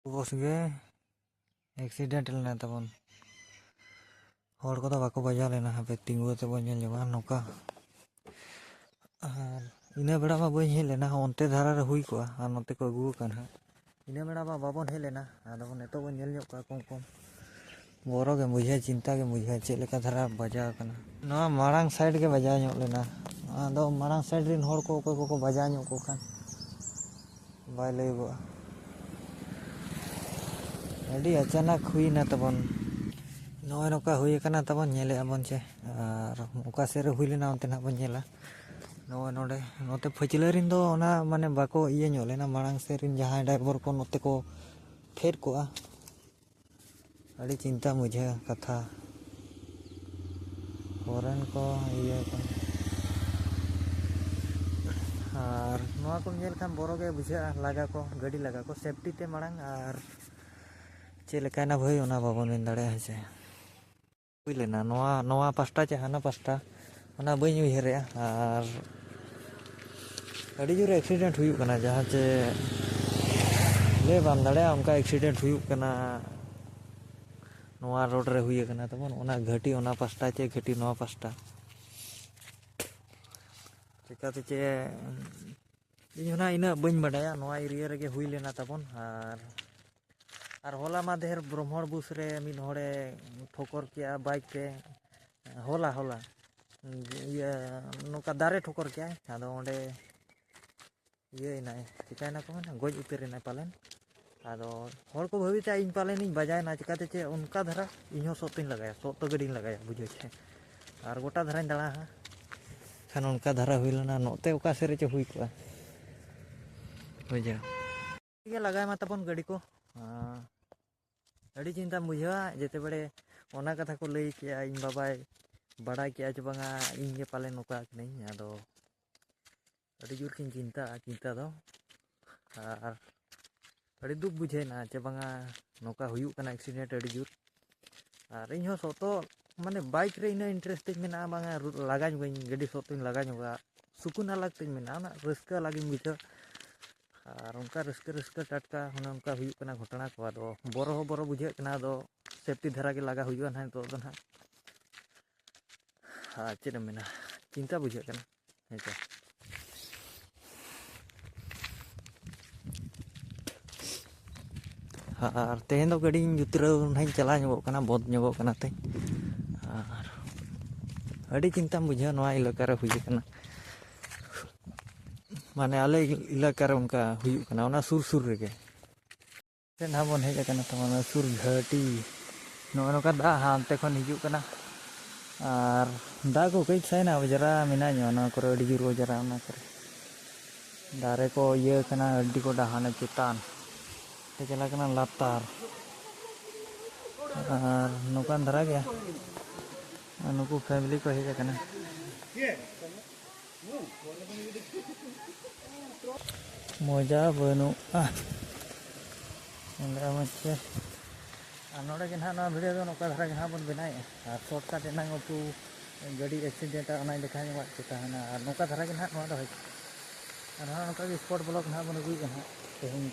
बस गे एक्सीडेंट लेना तबन हर को बाको बजा लेना हापे तिंगु ते बन जमा नौका इना बेड़ा मा बई हेज लेना ओंते धारा रे हुई को आ नते को अगु कन हा इना बेड़ा मा बाबन हेज लेना आदो नेतो बन नेल ᱧᱚᱜ कम कम बोरो के बुझे चिंता के बुझे चेक लेका धारा बजा कना नवा मारांग साइड के बजा ᱧᱚᱜ लेना आदो मारांग साइड रिन हर को को बजा ᱧᱚᱜ को खान बाय लैगो अड़ी अचानक हुई ना तबन नय नौका हुई कना तबन नेले अबन चे और ओका सेरे हुई लेना ओंते ना बन नेला नय नोडे नोते फचले रिन दो ओना माने बाको इये ᱧᱚᱜ लेना मारांग सेरिन जहां ड्राइवर को नोते को फेर कोआ अड़ी चिंता मुझे कथा फॉरेन को इये और नोआ को नेल खान बोरो के बुझा लगा को गाड़ी लगा को सेफ्टी ते मारांग और चेलेकाना भाई ओना बाबन मेन दाड़े है हुई लेना नोआ नोआ पास्टा चे हाना पास्टा ओना बई उयहरे और अड़ी जोर एक्सीडेंट हुई कना जहां चे ले बाम दाड़े उनका एक्सीडेंट हुई कना नोआ रोड रे हुई कना तबन ओना घाटी ओना पास्टा चे घाटी नोआ पास्टा चिकाते चे इना इना बई बडाया नोआ एरिया रे हुई लेना तबन और होला माधेर ब्रह्मण बुस रे मिन होड़े ठोकर किया बाइक पे होला होला ये नोका दारे ठोकर किया आदो ओंडे ये ना चिकाना को ना गज उतर ना पालन आदो हर को भाबीते इन पालन इन बजाय ना चिकाते चे उनका धारा इहो सोतिन लगाया सो तो गडिन लगाया बुझे छे और गोटा धारा दड़ा हा खान उनका धारा हुई लेना नोते ओका सेरे चे हुई को बुझा ये लगाय मा तबन गाड़ी को अड़ी चिंता बुझा जेते बड़े ओना कथा को लई किया इन बाबाय बड़ा किया च बांगा इन ये पाले नोका नहीं आदो अड़ी जोर किन चिंता चिंता दो और अड़ी दुख बुझे ना च बांगा नोका हुयु कना एक्सीडेंट अड़ी जोर और इन हो सोतो माने बाइक रे इन इंटरेस्ट मेना बांगा लगा गई गाड़ी सोतो लगा नुगा सुकुन अलग तिन मेना ना रस्का लागिन बुझा और उनका रस्का रस्का टटका होना उनका हुई कना घटना को आदो बोरो बुझे कना दो सेफ्टी धारा के लगा हुई ना तो ना हाँ चेद मेना चिंता बुझे कना हेचा और तेहन दो गाड़ी जुतरा नहीं चला ᱧᱚᱜᱚᱜ कना बद ᱧᱚᱜᱚᱜ कना ते और अड़ी चिंता बुझा नोआ इलाका रे हुई कना माने आले इलाका रे उनका हुई कना ओना सुर सुर रेगे ना बन हेज कना तमाना सुर घाटी नोआ नोका दा हानते खन हिजु कना और दा को कई साइना जरा मेना ᱧᱚᱜ ना करे अड़ी जुर जरा ना करे दारे को ये कना अड़ी को डाहाने चेतान ते चला कना लातार और नोकान धरा गया नुकु फैमिली को हेज कना मजा बनु मचे नोड़े के ना भिडियो दो नोका धारा जहाँ बन बनाए और शॉर्टकट एना उतु गाड़ी एक्सीडेंट ओना देखा चिता और नोका धारा के ना और नोका स्पॉट ब्लॉक ना बन अगुई तेहन